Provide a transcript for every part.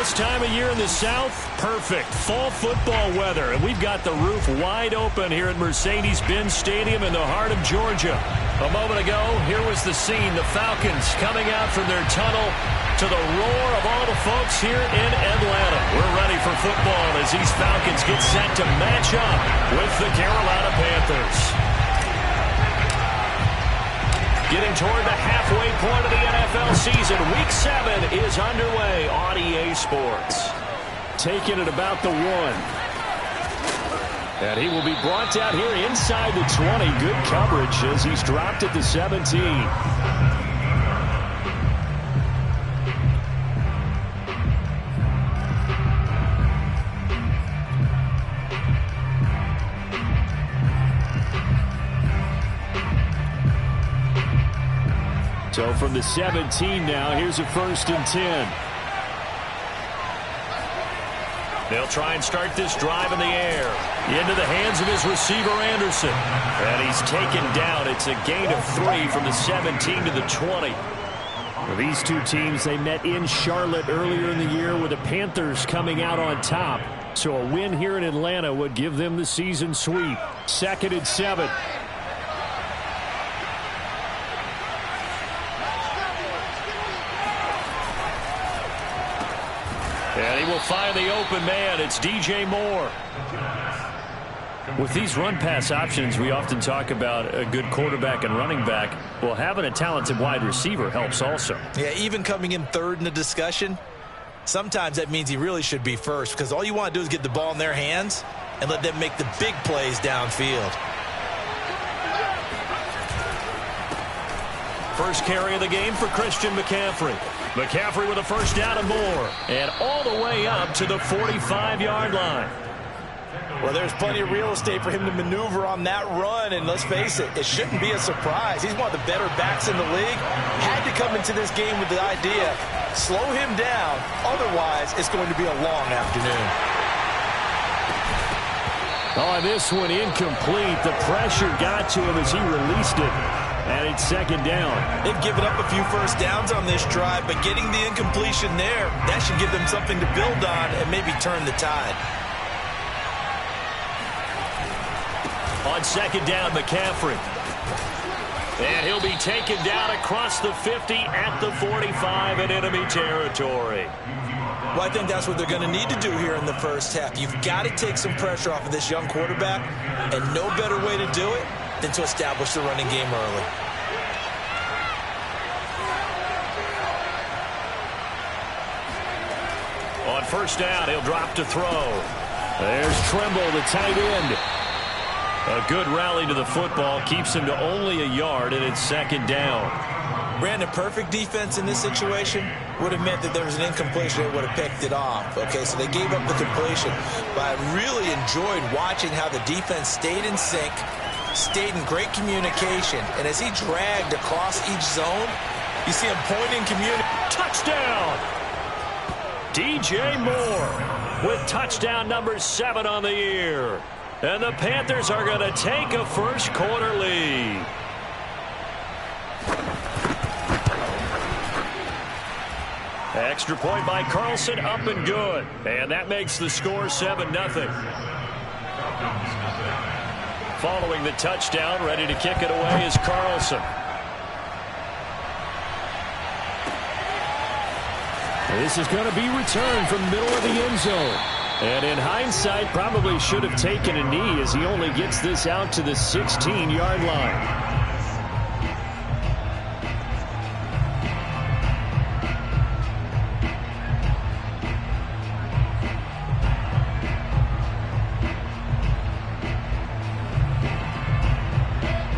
This time of year in the South, perfect fall football weather. And we've got the roof wide open here at Mercedes-Benz Stadium in the heart of Georgia. A moment ago, here was the scene. The Falcons coming out from their tunnel to the roar of all the folks here in Atlanta. We're ready for football as these Falcons get set to match up with the Carolina Panthers. Getting toward the halfway point of the NFL season. Week 7 is underway on EA Sports. Taking it about the 1. And he will be brought down here inside the 20. Good coverage as he's dropped at the 17. So from the 17 now, here's a 1st and 10. They'll try and start this drive in the air. Into the hands of his receiver, Anderson. And he's taken down. It's a gain of 3 from the 17 to the 20. Well, these two teams, they met in Charlotte earlier in the year with the Panthers coming out on top. So a win here in Atlanta would give them the season sweep. 2nd and 7. And he will find the open man. It's DJ Moore. With these run-pass options, we often talk about a good quarterback and running back. Well, having a talented wide receiver helps also. Yeah, even coming in 3rd in the discussion, sometimes that means he really should be 1st because all you want to do is get the ball in their hands and let them make the big plays downfield. First carry of the game for Christian McCaffrey. McCaffrey with a 1st down and more. And all the way up to the 45-yard line. Well, there's plenty of real estate for him to maneuver on that run. And let's face it, it shouldn't be a surprise. He's one of the better backs in the league. Had to come into this game with the idea, slow him down. Otherwise, it's going to be a long afternoon. Oh, this one incomplete. The pressure got to him as he released it. And it's 2nd down. They've given up a few 1st downs on this drive, but getting the incompletion there, that should give them something to build on and maybe turn the tide. On 2nd down, McCaffrey. And he'll be taken down across the 50 at the 45 in enemy territory. Well, I think that's what they're going to need to do here in the 1st half. You've got to take some pressure off of this young quarterback, and no better way to do it than to establish the running game early. On 1st down, he'll drop to throw. There's Trimble, the tight end. A good rally to the football keeps him to only a yard, and it's 2nd down. Brandon, perfect defense in this situation would have meant that there was an incompletion. They would have picked it off. Okay, so they gave up the completion. But I really enjoyed watching how the defense stayed in sync, stayed in great communication, and as he dragged across each zone, you see him pointing Touchdown! DJ Moore with touchdown number 7 on the year. And the Panthers are going to take a 1st quarter lead. Extra point by Carlson, up and good. And that makes the score 7-0. Following the touchdown, ready to kick it away is Carlson. This is going to be returned from the middle of the end zone. And in hindsight, probably should have taken a knee as he only gets this out to the 16-yard line.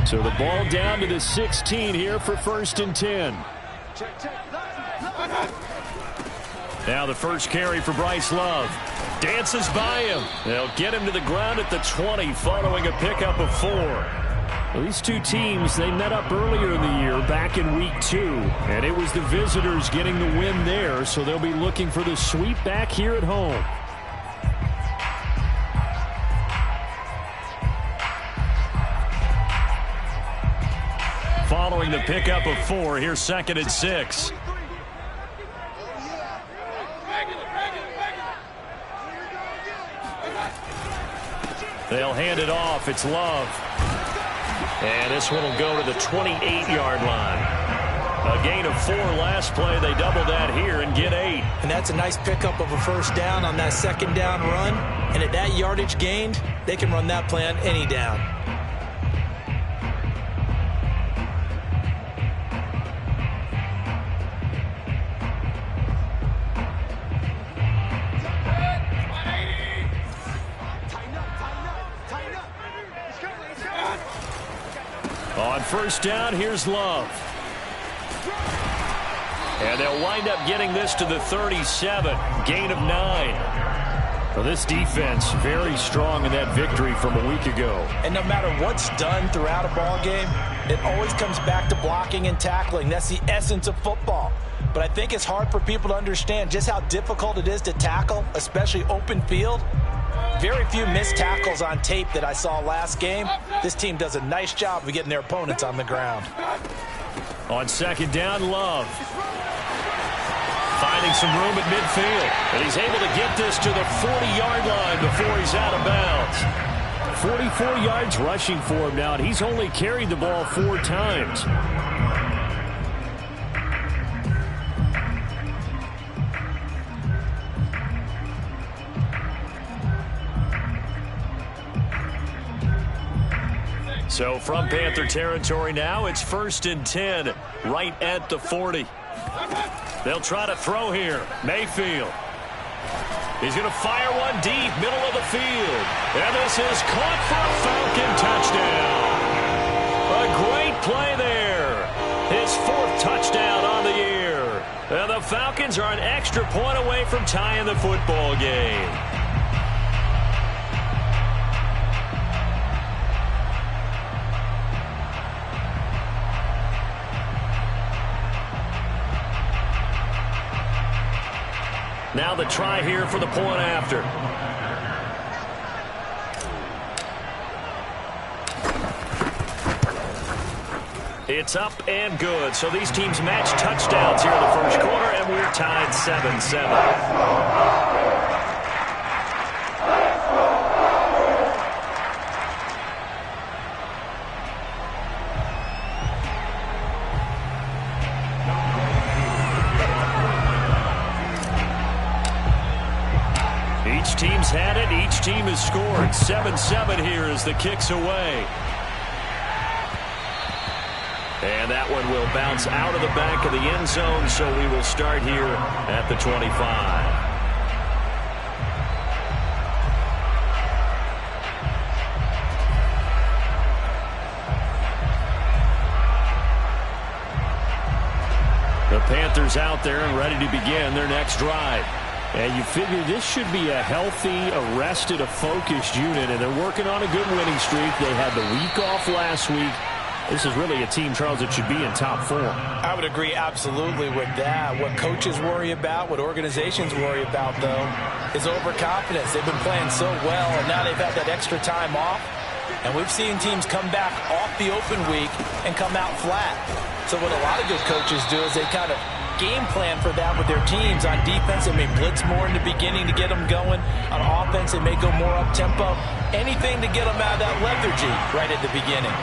So the ball down to the 16 here for 1st and 10. Now the 1st carry for Bryce Love. Dances by him. They'll get him to the ground at the 20 following a pickup of 4. Well, these two teams, they met up earlier in the year back in week 2. And it was the visitors getting the win there, so they'll be looking for the sweep back here at home. Following the pickup of 4, here's 2nd and 6. They'll hand it off. It's Love. And this one will go to the 28-yard line. A gain of 4 last play. They double that here and get 8. And that's a nice pickup of a first down on that second down run. And at that yardage gained, they can run that play on any down. On first down, here's Love. And they'll wind up getting this to the 37. Gain of 9. Well, this defense very strong in that victory from a week ago. And no matter what's done throughout a ball game, it always comes back to blocking and tackling. That's the essence of football. But I think it's hard for people to understand just how difficult it is to tackle, especially open field. Very few missed tackles on tape that I saw last game. This team does a nice job of getting their opponents on the ground. On second down, Love. Finding some room at midfield. And he's able to get this to the 40-yard line before he's out of bounds. 44 yards rushing for him now, and he's only carried the ball 4 times. So from Panther territory now, it's 1st and 10, right at the 40. They'll try to throw here. Mayfield. He's going to fire one deep, middle of the field. And this is caught for a Falcon touchdown. A great play there. His 4th touchdown on the year. And the Falcons are an extra point away from tying the football game. Now the try here for the point after. It's up and good. So these teams match touchdowns here in the first quarter, and we're tied 7-7. Each team's had it. Each team has scored. 7-7 here as the kick's away. And that one will bounce out of the back of the end zone, so we will start here at the 25. The Panthers out there and ready to begin their next drive. And you figure this should be a healthy, arrested, a focused unit, and they're working on a good winning streak. They had the week off last week. This is really a team, Charles, that should be in top form. I would agree absolutely with that. What coaches worry about, what organizations worry about, though, is overconfidence. They've been playing so well, and now they've had that extra time off. And we've seen teams come back off the open week and come out flat. So what a lot of good coaches do is they kind of game plan for that with their teams. On defense, they may blitz more in the beginning to get them going. On offense, they may go more up-tempo. Anything to get them out of that lethargy right at the beginning.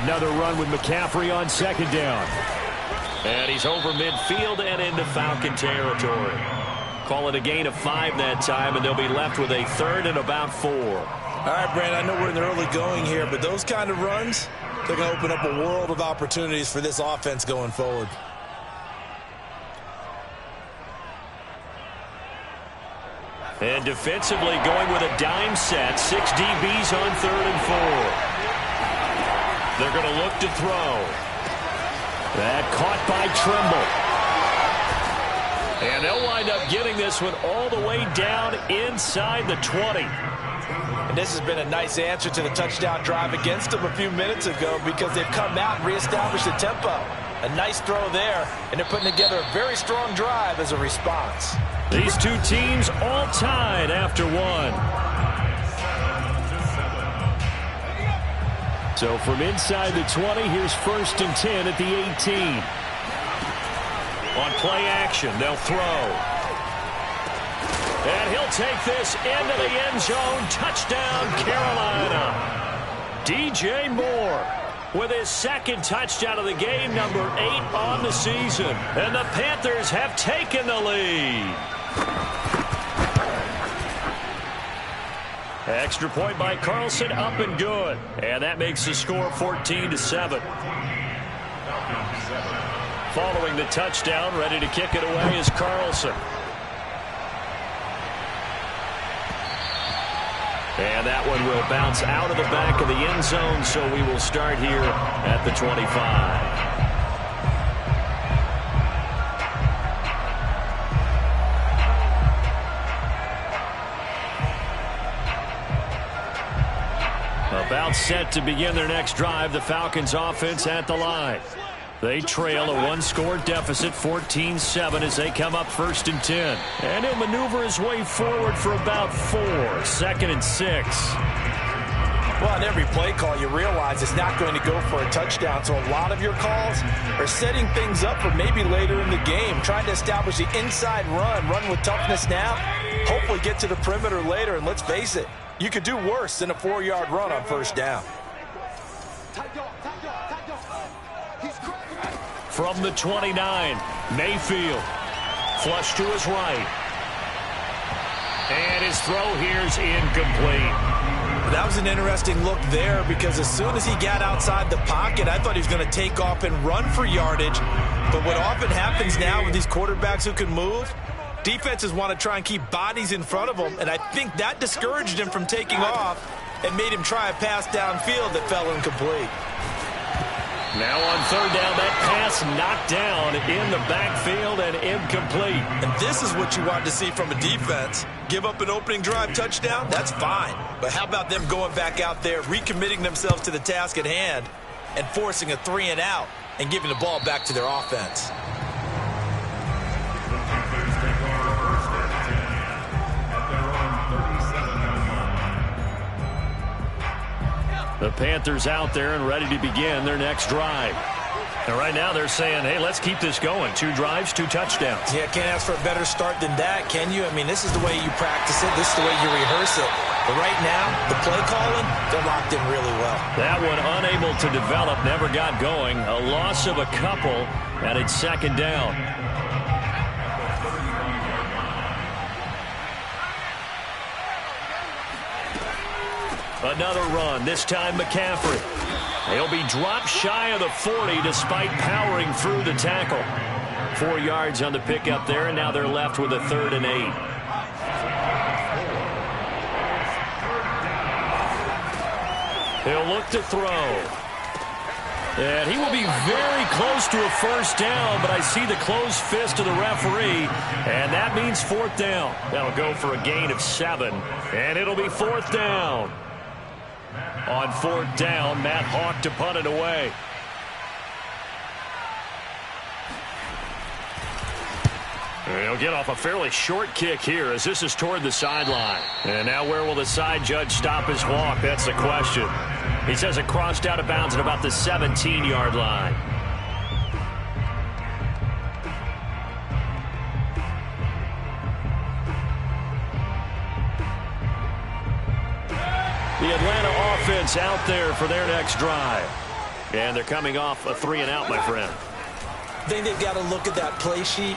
Another run with McCaffrey on second down. And he's over midfield and into Falcon territory. Call it a gain of 5 that time, and they'll be left with a 3rd and about 4. All right, Brandon, I know we're in the early going here, but those kind of runs, they're going to open up a world of opportunities for this offense going forward. And defensively going with a dime set. 6 DBs on 3rd and 4. They're going to look to throw. That caught by Trimble. And they'll wind up getting this one all the way down inside the 20. And this has been a nice answer to the touchdown drive against them a few minutes ago because they've come out and reestablished the tempo. A nice throw there, and they're putting together a very strong drive as a response. These two teams all tied after 1. So from inside the 20, here's 1st and 10 at the 18. On play action, they'll throw. And he'll take this into the end zone. Touchdown, Carolina. DJ Moore with his second touchdown of the game, number 8 on the season. And the Panthers have taken the lead. Extra point by Carlson, up and good. And that makes the score 14-7. Following the touchdown, ready to kick it away is Carlson. And that one will bounce out of the back of the end zone, so we will start here at the 25. About set to begin their next drive, the Falcons offense at the line. They trail a one-score deficit, 14-7, as they come up 1st and 10. And he'll maneuver his way forward for about 4, 2nd and 6. Well, on every play call, you realize it's not going to go for a touchdown, so a lot of your calls are setting things up for maybe later in the game, trying to establish the inside run with toughness now, hopefully get to the perimeter later, and let's face it, you could do worse than a 4-yard run on 1st down. From the 29, Mayfield. Flush to his right. And his throw here's incomplete. That was an interesting look there because as soon as he got outside the pocket, I thought he was going to take off and run for yardage. But what often happens now with these quarterbacks who can move, defenses want to try and keep bodies in front of them, and I think that discouraged him from taking off and made him try a pass downfield that fell incomplete. Now on 3rd down, that pass knocked down in the backfield and incomplete. And this is what you want to see from a defense. Give up an opening drive touchdown, that's fine. But how about them going back out there, recommitting themselves to the task at hand, and forcing a 3-and-out and giving the ball back to their offense? The Panthers out there and ready to begin their next drive. And right now they're saying, hey, let's keep this going. 2 drives, 2 touchdowns. Yeah, can't ask for a better start than that, can you? I mean, this is the way you practice it. This is the way you rehearse it. But right now, the play calling, they're locked in really well. That one unable to develop, never got going. A loss of a couple, and it's 2nd down. Another run, this time McCaffrey. He'll be dropped shy of the 40 despite powering through the tackle. 4 yards on the pickup there, and now they're left with a 3rd and 8. He'll look to throw. And he will be very close to a 1st down, but I see the closed fist of the referee, and that means 4th down. That'll go for a gain of 7, and it'll be 4th down. On 4th down, Matt Hawk to punt it away. He'll get off a fairly short kick here as this is toward the sideline. And now where will the side judge stop his walk? That's the question. He says it crossed out of bounds at about the 17-yard line. The Atlanta offense out there for their next drive. And they're coming off a 3-and-out, my friend. I think they've got to look at that play sheet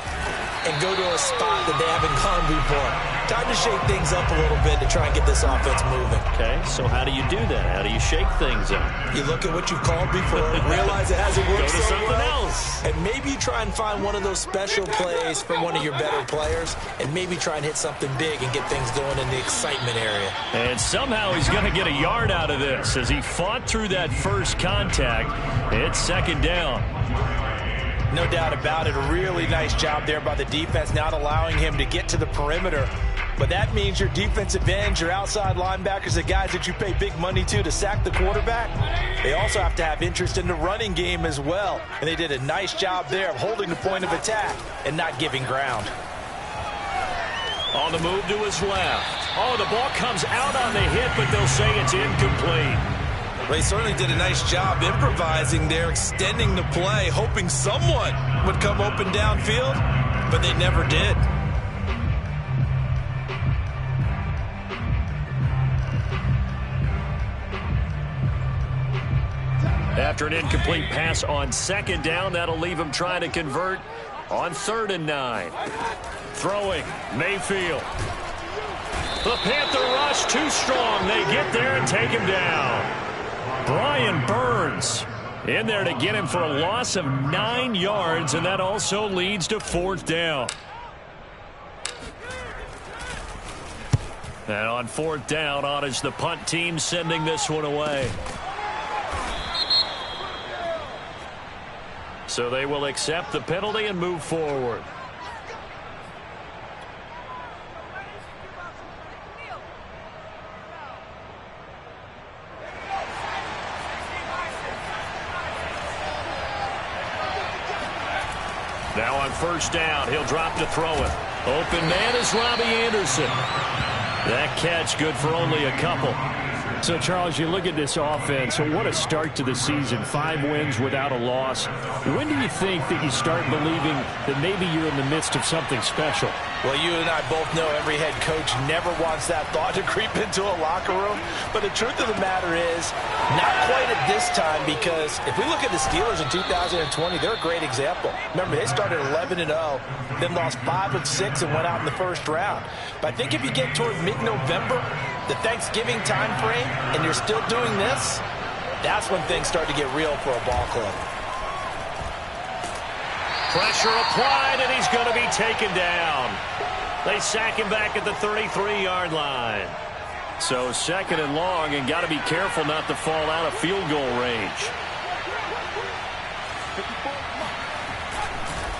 and go to a spot that they haven't gone before. Time to shake things up a little bit to try and get this offense moving. Okay, so how do you do that? How do you shake things up? You look at what you've called before, realize it hasn't worked go to so something well, else. and maybe try and find one of those special plays from one of your better players, and maybe try and hit something big and get things going in the excitement area. And somehow he's going to get a yard out of this as he fought through that first contact. It's 2nd down. No doubt about it. A really nice job there by the defense, not allowing him to get to the perimeter. But that means your defensive ends, your outside linebackers, the guys that you pay big money to sack the quarterback, they also have to have interest in the running game as well. And they did a nice job there of holding the point of attack and not giving ground. On the move to his left. Oh, the ball comes out on the hit, but they'll say it's incomplete. They certainly did a nice job improvising there, extending the play, hoping someone would come open downfield, but they never did. After an incomplete pass on second down, that'll leave him trying to convert on 3rd and 9. Throwing, Mayfield. The Panther rush too strong. They get there and take him down. Brian Burns in there to get him for a loss of 9 yards, and that also leads to 4th down. And on 4th down, on is the punt team sending this one away. So they will accept the penalty and move forward. Now on 1st down, he'll drop to throw it. Open man is Robbie Anderson. That catch good for only a couple. So, Charles, you look at this offense, so what a start to the season. 5 wins without a loss. When do you think that you start believing that maybe you're in the midst of something special? Well, you and I both know every head coach never wants that thought to creep into a locker room. But the truth of the matter is, not quite at this time, because if we look at the Steelers in 2020, they're a great example. Remember, they started 11-0, then lost 5 of 6 and went out in the 1st round. But I think if you get toward mid-November, the Thanksgiving time frame, and you're still doing this, that's when things start to get real for a ball club. Pressure applied, and he's going to be taken down. They sack him back at the 33-yard line. So 2nd and long, and got to be careful not to fall out of field goal range.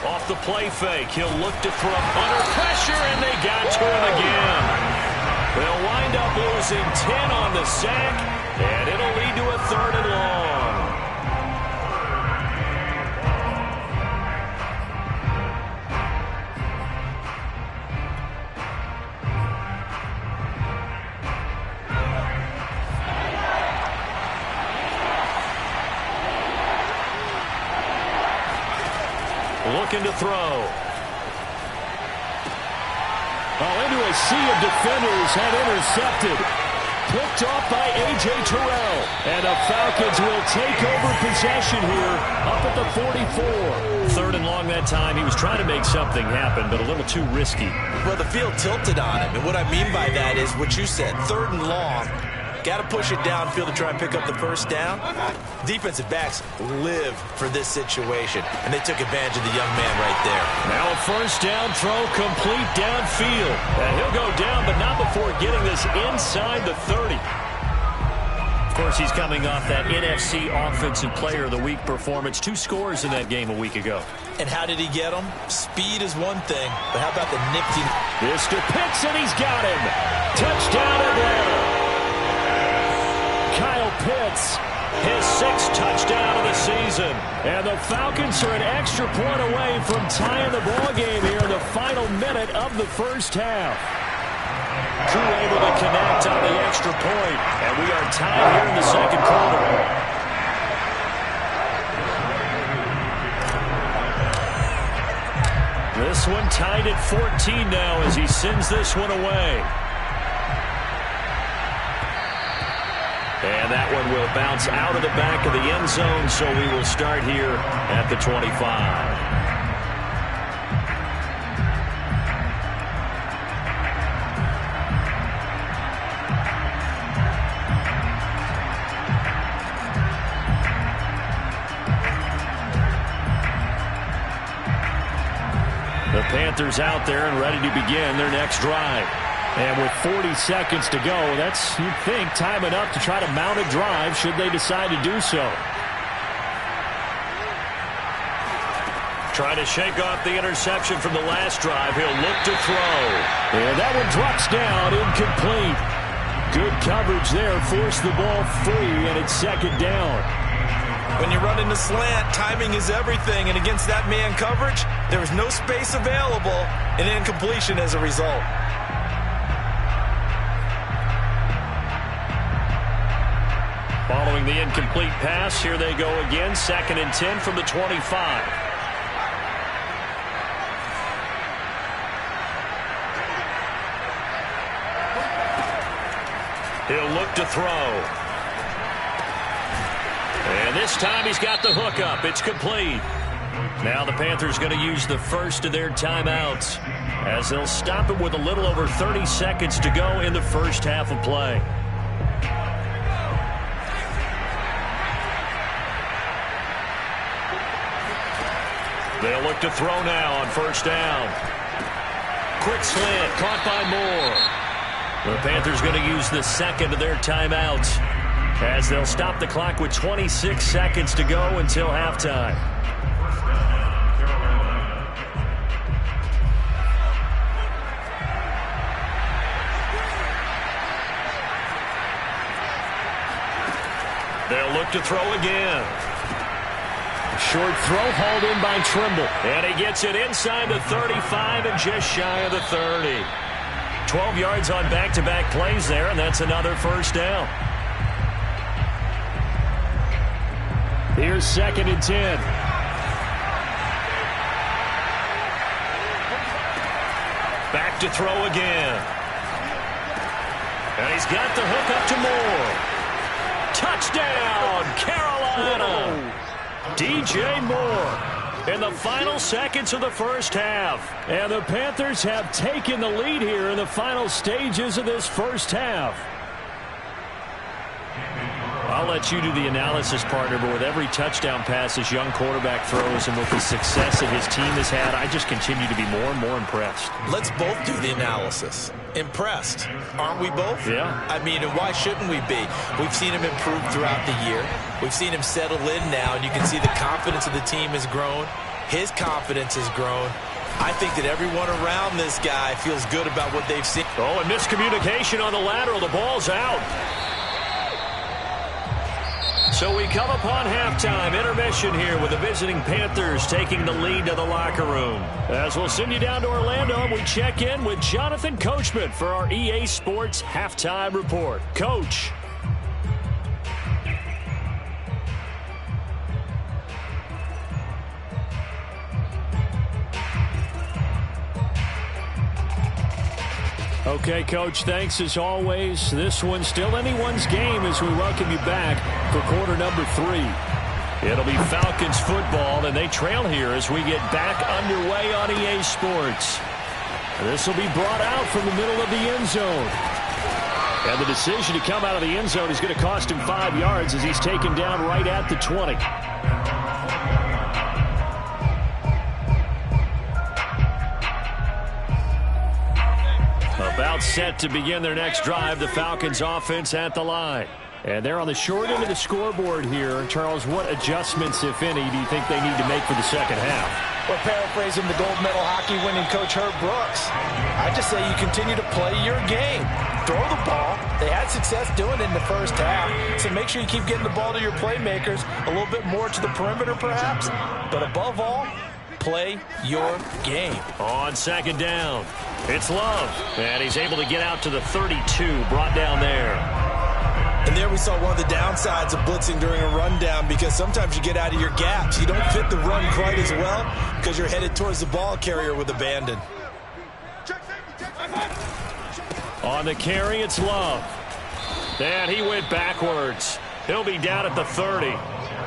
Off the play fake, he'll look to throw under pressure, and they got to him again. They'll wind up losing 10 on the sack, and it'll lead to a 3rd and long. Looking to throw. Into a sea of defenders and intercepted. Picked off by A.J. Terrell. And the Falcons will take over possession here up at the 44. 3rd and long that time. He was trying to make something happen, but a little too risky. Well, the field tilted on him. And what I mean by that is what you said. 3rd and long. Got to push it downfield to try and pick up the 1st down. Defensive backs live for this situation, and they took advantage of the young man right there. Now a 1st down throw complete downfield. And he'll go down, but not before getting this inside the 30. Of course, he's coming off that NFC Offensive Player of the Week performance. 2 scores in that game a week ago. And how did he get them? Speed is one thing, but how about the nifty? This to Pitts, and he's got him. Touchdown Atlanta. Kyle Pitts, his 6th touchdown of the season. And the Falcons are an extra point away from tying the ball game here in the final minute of the 1st half. Crew able to connect on the extra point, and we are tied here in the 2nd quarter. This one tied at 14 now as he sends this one away. And that one will bounce out of the back of the end zone, so we will start here at the 25. The Panthers out there and ready to begin their next drive. And with 40 seconds to go, that's, you'd think, time enough to try to mount a drive should they decide to do so. Trying to shake off the interception from the last drive. He'll look to throw. And that one drops down, incomplete. Good coverage there, forced the ball free, and it's 2nd down. When you run in the slant, timing is everything, and against that man coverage, there was no space available, and incompletion as a result. Following the incomplete pass, here they go again. 2nd and 10 from the 25. He'll look to throw. And And this time he's got the hook up. It's complete. Now the Panthers going to use the first of their timeouts as they'll stop it with a little over 30 seconds to go in the first half of play. They'll look to throw now on first down. Quick slant, caught by Moore. The Panthers going to use the second of their timeouts as they'll stop the clock with 26 seconds to go until halftime. They'll look to throw again. Short throw hauled in by Trimble. And he gets it inside the 35 and just shy of the 30. 12 yards on back-to-back plays there, and that's another first down. Here's 2nd and 10. Back to throw again. And he's got the hook up to Moore. Touchdown, Carolina! DJ Moore in the final seconds of the first half. And the Panthers have taken the lead here in the final stages of this first half. I'll let you do the analysis, partner, but with every touchdown pass this young quarterback throws and with the success that his team has had, I just continue to be more and more impressed. Let's both do the analysis. Impressed, aren't we both? Yeah. I mean, and why shouldn't we be? We've seen him improve throughout the year. We've seen him settle in now, and you can see the confidence of the team has grown. His confidence has grown. I think that everyone around this guy feels good about what they've seen. Oh, and miscommunication on the lateral. The ball's out. So we come upon halftime intermission here with the visiting Panthers taking the lead to the locker room. As we'll send you down to Orlando, we check in with Jonathan Coachman for our EA Sports Halftime Report. Coach. Okay, Coach, thanks as always. This one's still anyone's game as we welcome you back for quarter number 3. It'll be Falcons football, and they trail here as we get back underway on EA Sports. This will be brought out from the middle of the end zone. And the decision to come out of the end zone is going to cost him 5 yards as he's taken down right at the 20. About set to begin their next drive, the Falcons offense at the line. And they're on the short end of the scoreboard here. Charles, what adjustments, if any, do you think they need to make for the second half? Well, paraphrasing the gold medal hockey winning coach Herb Brooks, I just say you continue to play your game. Throw the ball. They had success doing it in the first half, so make sure you keep getting the ball to your playmakers, a little bit more to the perimeter perhaps, but above all, play your game. On second down, it's Love, and he's able to get out to the 32, brought down there. And there we saw one of the downsides of blitzing during a rundown, because sometimes you get out of your gaps. You don't fit the run quite as well because you're headed towards the ball carrier with abandon. On the carry, it's Love. And he went backwards. He'll be down at the 30.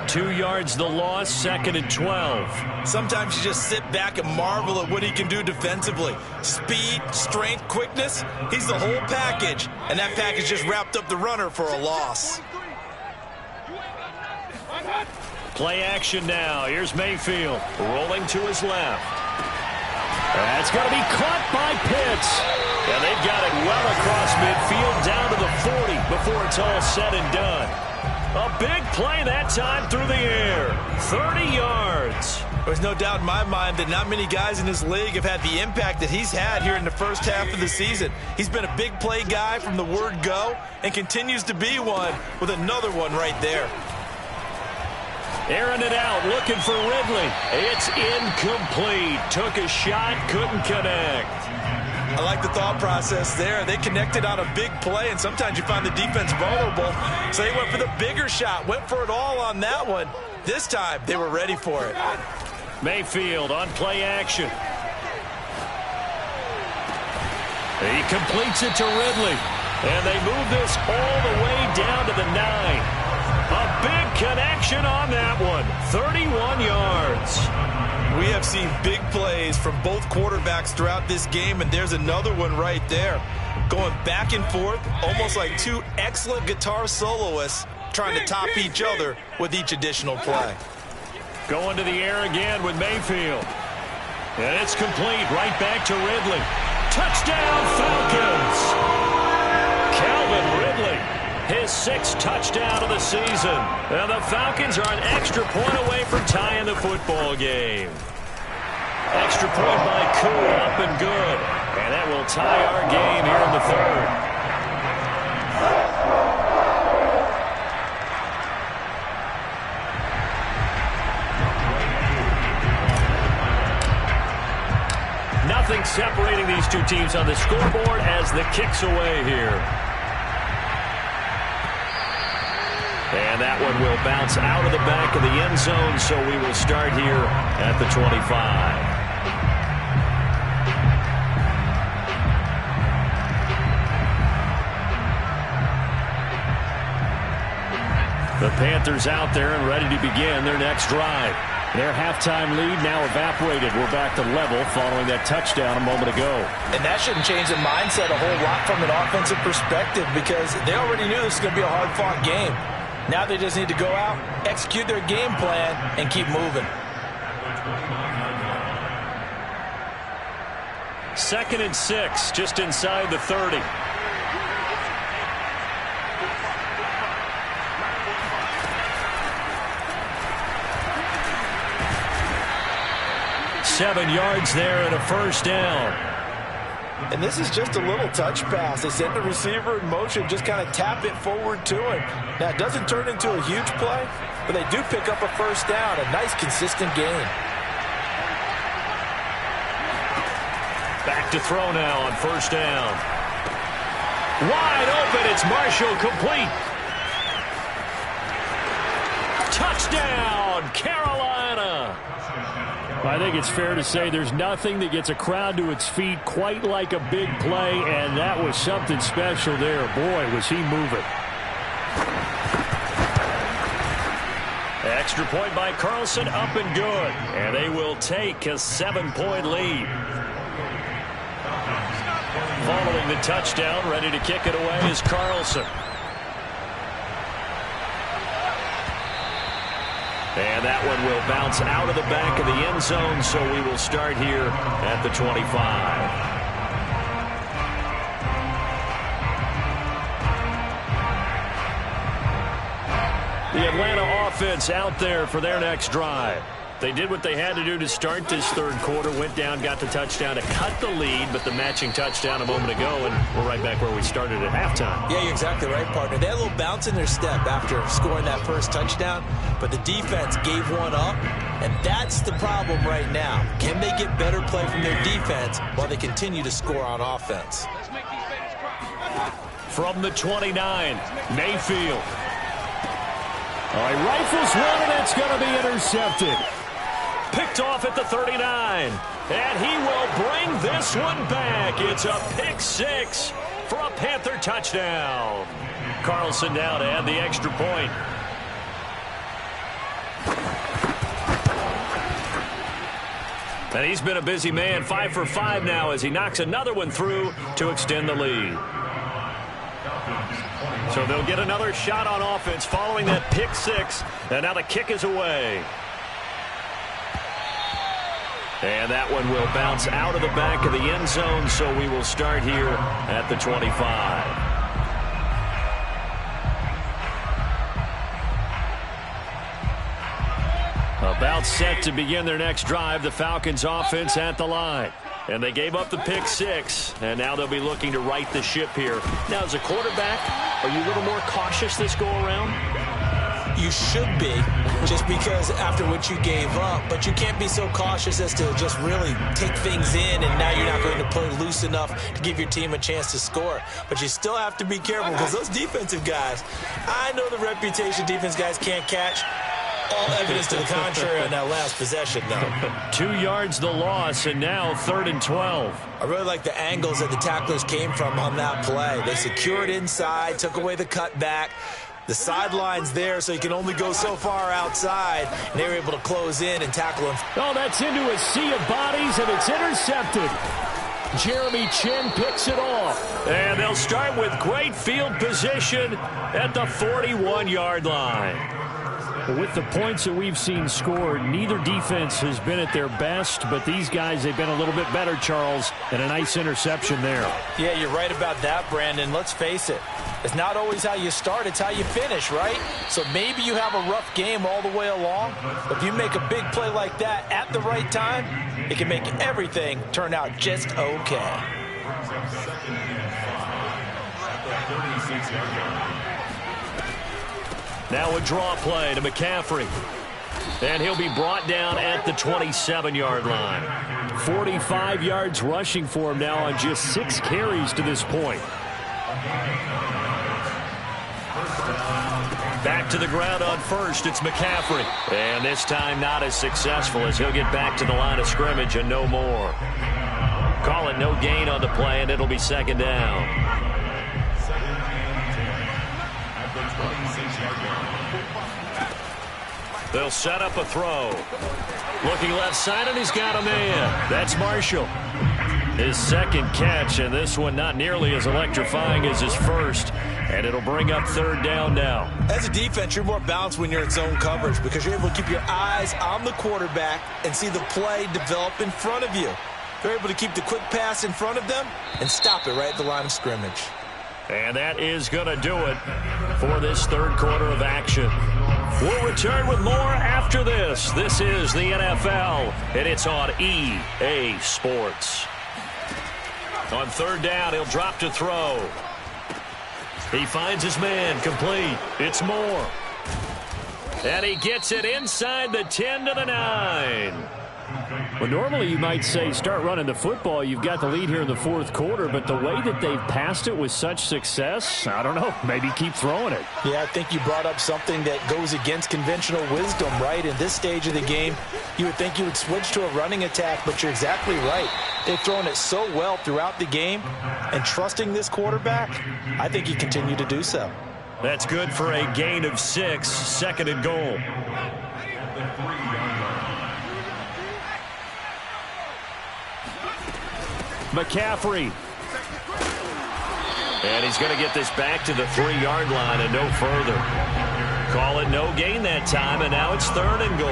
2 yards the loss, 2nd and 12. Sometimes you just sit back and marvel at what he can do defensively. Speed, strength, quickness, he's the whole package. And that package just wrapped up the runner for a loss. Play action now. Here's Mayfield rolling to his left. That's going to be caught by Pitts. And they've got it well across midfield down to the 40 before it's all said and done. A big play that time through the air. 30 yards. There's no doubt in my mind that not many guys in this league have had the impact that he's had here in the first half of the season. He's been a big play guy from the word go and continues to be one with another one right there. Airing it out, looking for Ridley. It's incomplete. Took a shot, couldn't connect. I like the thought process there. They connected on a big play, and sometimes you find the defense vulnerable. So they went for the bigger shot, went for it all on that one. This time, they were ready for it. Mayfield on play action. He completes it to Ridley. And they move this all the way down to the 9. A big connection on that one. 31 yards. We have seen big plays from both quarterbacks throughout this game, and there's another one right there. Going back and forth, almost like two excellent guitar soloists trying to top each other with each additional play. Going to the air again with Mayfield. And it's complete right back to Ridley. Touchdown, Falcons! Calvin Ridley, his 6th touchdown of the season. And the Falcons are an extra point away from tying the football game. Extra point by Koo, up and good. And that will tie our game here in the 3rd. Nothing separating these two teams on the scoreboard as the kick's away here. And that one will bounce out of the back of the end zone, so we will start here at the 25. The Panthers out there and ready to begin their next drive. Their halftime lead now evaporated. We're back to level following that touchdown a moment ago. And that shouldn't change the mindset a whole lot from an offensive perspective because they already knew this was going to be a hard-fought game. Now they just need to go out, execute their game plan, and keep moving. 2nd and 6, just inside the 30. Seven yards there and a first down. And this is just a little touch pass. They send the receiver in motion, just kind of tap it forward to him. Now, it doesn't turn into a huge play, but they do pick up a first down, a nice, consistent gain. Back to throw now on first down. Wide open, it's Marshall, complete. Touchdown, Carolina. I think it's fair to say there's nothing that gets a crowd to its feet quite like a big play, and that was something special there. Boy, was he moving. Extra point by Carlson, up and good. And they will take a 7-point lead. Following the touchdown, ready to kick it away is Carlson. And that one will bounce out of the back of the end zone, so we will start here at the 25. The Atlanta offense out there for their next drive. They did what they had to do to start this 3rd quarter, went down, got the touchdown to cut the lead, but the matching touchdown a moment ago, and we're right back where we started at halftime. Yeah, you're exactly right, partner. They had a little bounce in their step after scoring that first touchdown, but the defense gave one up, and that's the problem right now. Can they get better play from their defense while they continue to score on offense? From the 29, Mayfield. All right, rifles one, and it's going to be intercepted. Picked off at the 39, and he will bring this one back. It's a pick 6 for a Panther touchdown. Carlson now to add the extra point. And he's been a busy man, 5 for 5 now as he knocks another one through to extend the lead. So they'll get another shot on offense following that pick 6, and now the kick is away. And that one will bounce out of the back of the end zone, so we will start here at the 25. About set to begin their next drive, the Falcons offense at the line. And they gave up the pick 6, and now they'll be looking to right the ship here. Now, as a quarterback, are you a little more cautious this go-around? You should be, just because after what you gave up, but you can't be so cautious as to just really take things in, and now you're not going to play loose enough to give your team a chance to score. But you still have to be careful, because those defensive guys, I know the reputation defense guys can't catch. All evidence to the contrary on that last possession, though. 2 yards the loss, and now 3rd and 12. I really like the angles that the tacklers came from on that play. They secured inside, took away the cutback. The sideline's there, so he can only go so far outside. And they were able to close in and tackle him. Oh, that's into a sea of bodies, and it's intercepted. Jeremy Chinn picks it off. And they'll start with great field position at the 41-yard line. With the points that we've seen scored, neither defense has been at their best, but these guys, they've been a little bit better, Charles, and a nice interception there. Yeah, you're right about that, Brandon. Let's face it. It's not always how you start, it's how you finish, right? So maybe you have a rough game all the way along, but if you make a big play like that at the right time, it can make everything turn out just okay. Now a draw play to McCaffrey. And he'll be brought down at the 27-yard line. 45 yards rushing for him now on just 6 carries to this point. Back to the ground on first, it's McCaffrey. And this time not as successful as he'll get back to the line of scrimmage and no more. Call it no gain on the play, and it'll be second down. They'll set up a throw. Looking left side, and he's got a man. That's Marshall. His second catch, and this one not nearly as electrifying as his first. And it'll bring up third down now. As a defense, you're more balanced when you're in zone coverage because you're able to keep your eyes on the quarterback and see the play develop in front of you. They're able to keep the quick pass in front of them and stop it right at the line of scrimmage. And that is going to do it for this third quarter of action. We'll return with more after this. This is the NFL, and it's on EA Sports. On third down, he'll drop to throw. He finds his man, complete. It's Moore. And he gets it inside the 10 to the 9. Well, normally you might say start running the football. You've got the lead here in the fourth quarter, but the way that they've passed it with such success, I don't know, maybe keep throwing it. Yeah, I think you brought up something that goes against conventional wisdom, right? In this stage of the game, you would think you would switch to a running attack, but you're exactly right. They've thrown it so well throughout the game, and trusting this quarterback, I think you continue to do so. That's good for a gain of 6, second and goal. McCaffrey. And he's going to get this back to the 3-yard line and no further. Call it no gain that time, and now it's third and goal.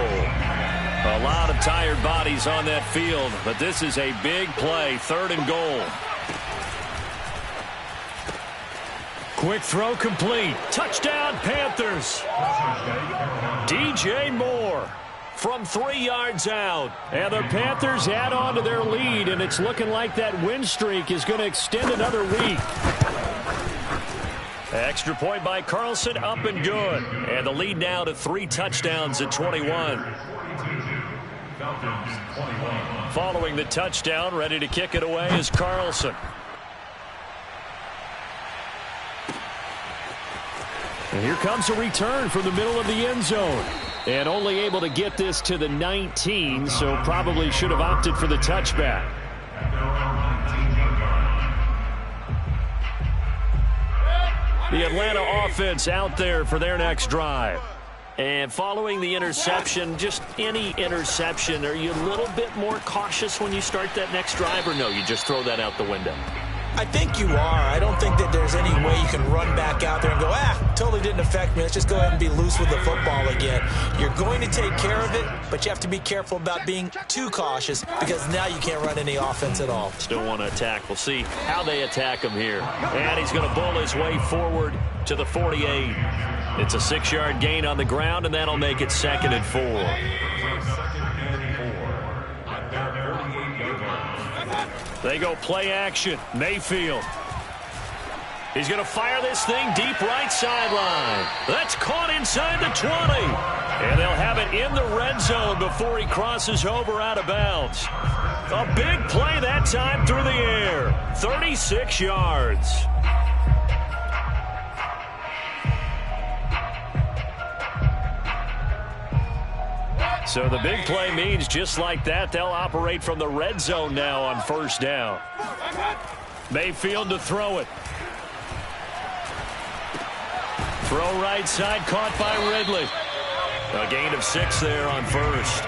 A lot of tired bodies on that field, but this is a big play, third and goal. Quick throw complete. Touchdown, Panthers. DJ Moore from 3 yards out. And the Panthers add on to their lead, and it's looking like that win streak is going to extend another week. Extra point by Carlson, up and good. And the lead now to 3 touchdowns at 21. Following the touchdown, ready to kick it away is Carlson. And here comes a return from the middle of the end zone. And only able to get this to the 19, so probably should have opted for the touchback. The Atlanta offense out there for their next drive. And following the interception, just any interception, are you a little bit more cautious when you start that next drive, or no, you just throw that out the window? I think you are. I don't think that there's any way you can run back out there and go, totally didn't affect me. Let's just go ahead and be loose with the football again. You're going to take care of it, but you have to be careful about being too cautious because now you can't run any offense at all. Still want to attack. We'll see how they attack him here. And he's going to bull his way forward to the 48. It's a 6-yard gain on the ground, and that'll make it second and 4. They go play action. Mayfield. He's going to fire this thing deep right sideline. That's caught inside the 20. And they'll have it in the red zone before he crosses over out of bounds. A big play that time through the air. 36 yards. So the big play means just like that, they'll operate from the red zone now on first down. Mayfield to throw it. Throw right side, caught by Ridley. A gain of 6 there on first.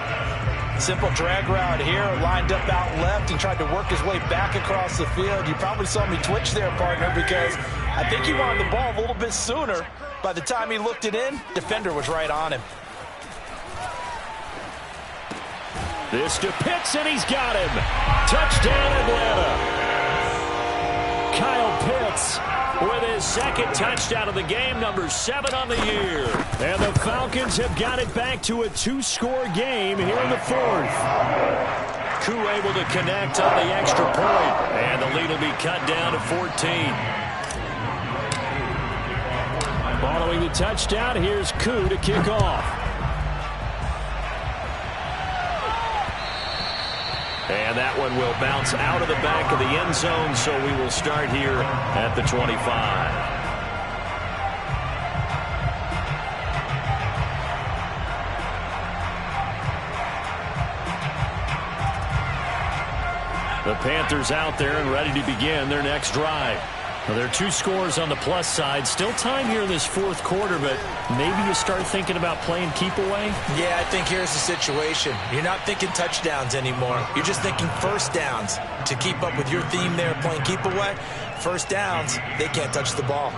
Simple drag route here, lined up out left and tried to work his way back across the field. You probably saw me twitch there, partner, because I think he wanted the ball a little bit sooner. By the time he looked it in, defender was right on him. This to Pitts, and he's got him. Touchdown, Atlanta. Kyle Pitts with his second touchdown of the game, number 7 on the year. And the Falcons have got it back to a 2-score game here in the 4th. Koo able to connect on the extra point, and the lead will be cut down to 14. Following the touchdown, here's Koo to kick off. And that one will bounce out of the back of the end zone, so we will start here at the 25. The Panthers out there and ready to begin their next drive. Well, there are 2 scores on the plus side. Still time here in this 4th quarter, but maybe you start thinking about playing keep away? Yeah, I think here's the situation. You're not thinking touchdowns anymore. You're just thinking first downs. To keep up with your theme there, playing keep away, first downs, they can't touch the ball.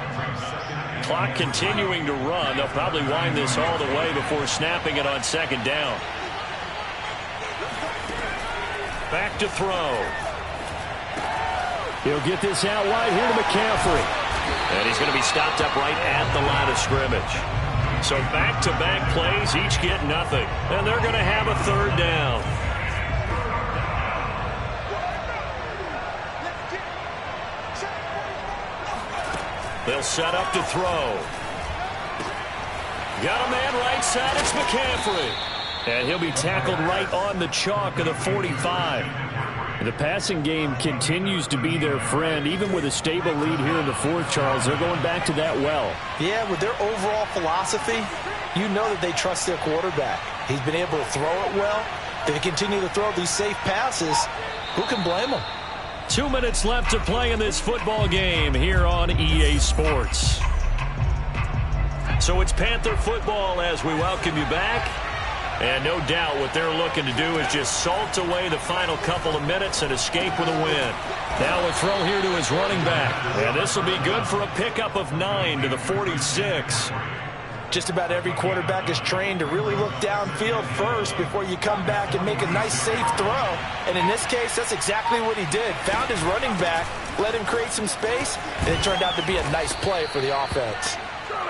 Clock continuing to run. They'll probably wind this all the way before snapping it on 2nd down. Back to throw. He'll get this out wide here to McCaffrey. And he's going to be stopped up right at the line of scrimmage. So back-to-back plays, each get nothing. And they're going to have a 3rd down. They'll set up to throw. Got a man right side, it's McCaffrey. And he'll be tackled right on the chalk of the 45. The passing game continues to be their friend. Even with a stable lead here in the 4th, Charles, they're going back to that well. Yeah, with their overall philosophy, you know that they trust their quarterback. He's been able to throw it well. If they continue to throw these safe passes, who can blame them? 2 minutes left to play in this football game here on EA Sports. So it's Panther football as we welcome you back. And no doubt what they're looking to do is just salt away the final couple of minutes and escape with a win. Now a throw here to his running back. And this will be good for a pickup of 9 to the 46. Just about every quarterback is trained to really look downfield first before you come back and make a nice, safe throw. And in this case, that's exactly what he did. Found his running back, let him create some space, and it turned out to be a nice play for the offense.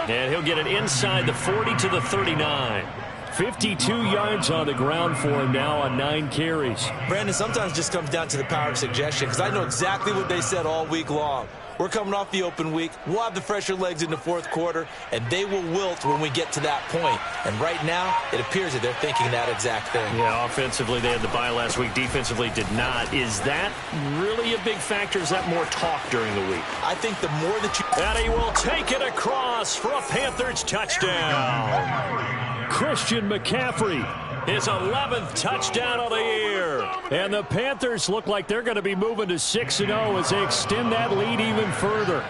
And he'll get it inside the 40 to the 39. 52 yards on the ground for him now on 9 carries. Brandon, sometimes it just comes down to the power of suggestion, because I know exactly what they said all week long. We're coming off the open week. We'll have the fresher legs in the 4th quarter, and they will wilt when we get to that point. And right now, it appears that they're thinking that exact thing. Yeah, offensively, they had the bye last week. Defensively, did not. Is that really a big factor? Is that more talk during the week? I think the more that you... And he will take it across for a Panthers touchdown. Christian McCaffrey, his 11th touchdown of the year. And the Panthers look like they're going to be moving to 6-0 as they extend that lead even further.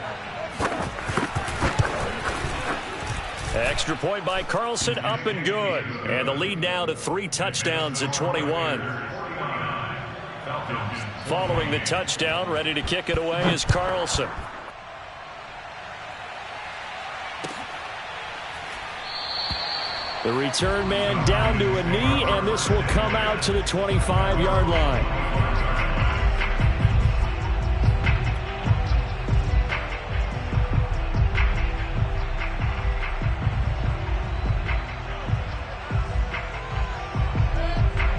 Extra point by Carlson, up and good. And the lead now to 3 touchdowns at 21. Following the touchdown, ready to kick it away is Carlson. The return man down to a knee, and this will come out to the 25-yard line.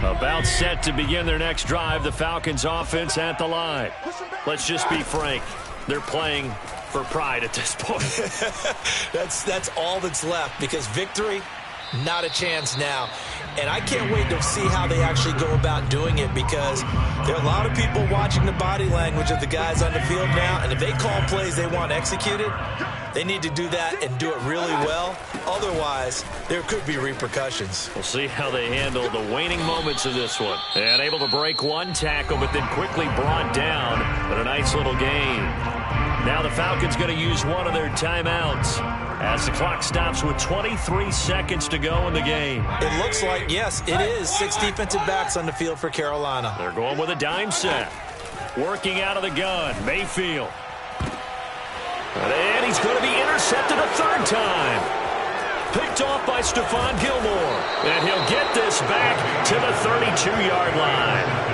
About set to begin their next drive, the Falcons offense at the line. Let's just be frank. They're playing for pride at this point. That's all that's left, because victory, not a chance now. And I can't wait to see how they actually go about doing it, because there are a lot of people watching the body language of the guys on the field now, and if they call plays they want executed, they need to do that and do it really well. Otherwise, there could be repercussions. We'll see how they handle the waning moments of this one. And able to break one tackle, but then quickly brought down. But a nice little gain. Now the Falcons going to use one of their timeouts. as the clock stops with 23 seconds to go in the game. It looks like, yes, it is 6 defensive backs on the field for Carolina. They're going with a dime set. Working out of the gun, Mayfield. And he's going to be intercepted a third time. Picked off by Stephon Gilmore. And he'll get this back to the 32-yard line.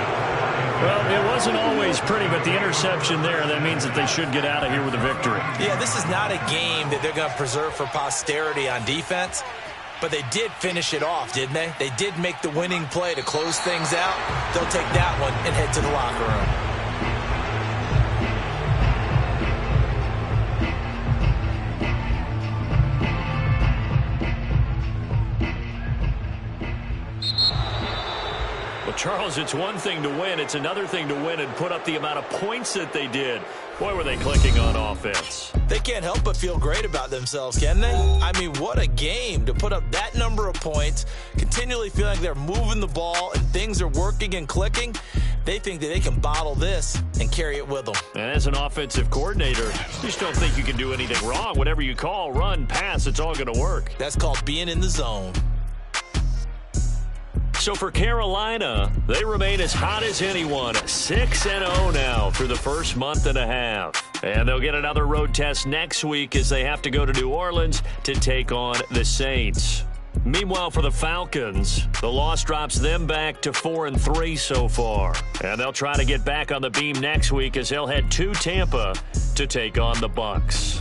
Well, it wasn't always pretty, but the interception there, that means that they should get out of here with a victory. Yeah, this is not a game that they're going to preserve for posterity on defense, but they did finish it off, didn't they? They did make the winning play to close things out. They'll take that one and head to the locker room. Charles, it's one thing to win. It's another thing to win and put up the amount of points that they did. Boy, were they clicking on offense. They can't help but feel great about themselves, can they? I mean, what a game to put up that number of points, continually feeling like they're moving the ball and things are working and clicking. They think that they can bottle this and carry it with them. And as an offensive coordinator, you just don't think you can do anything wrong. Whatever you call, run, pass, it's all going to work. That's called being in the zone. So for Carolina, they remain as hot as anyone, 6-0 now through the first month and a half. And they'll get another road test next week as they have to go to New Orleans to take on the Saints. Meanwhile, for the Falcons, the loss drops them back to 4-3 so far. And they'll try to get back on the beam next week as they'll head to Tampa to take on the Bucs.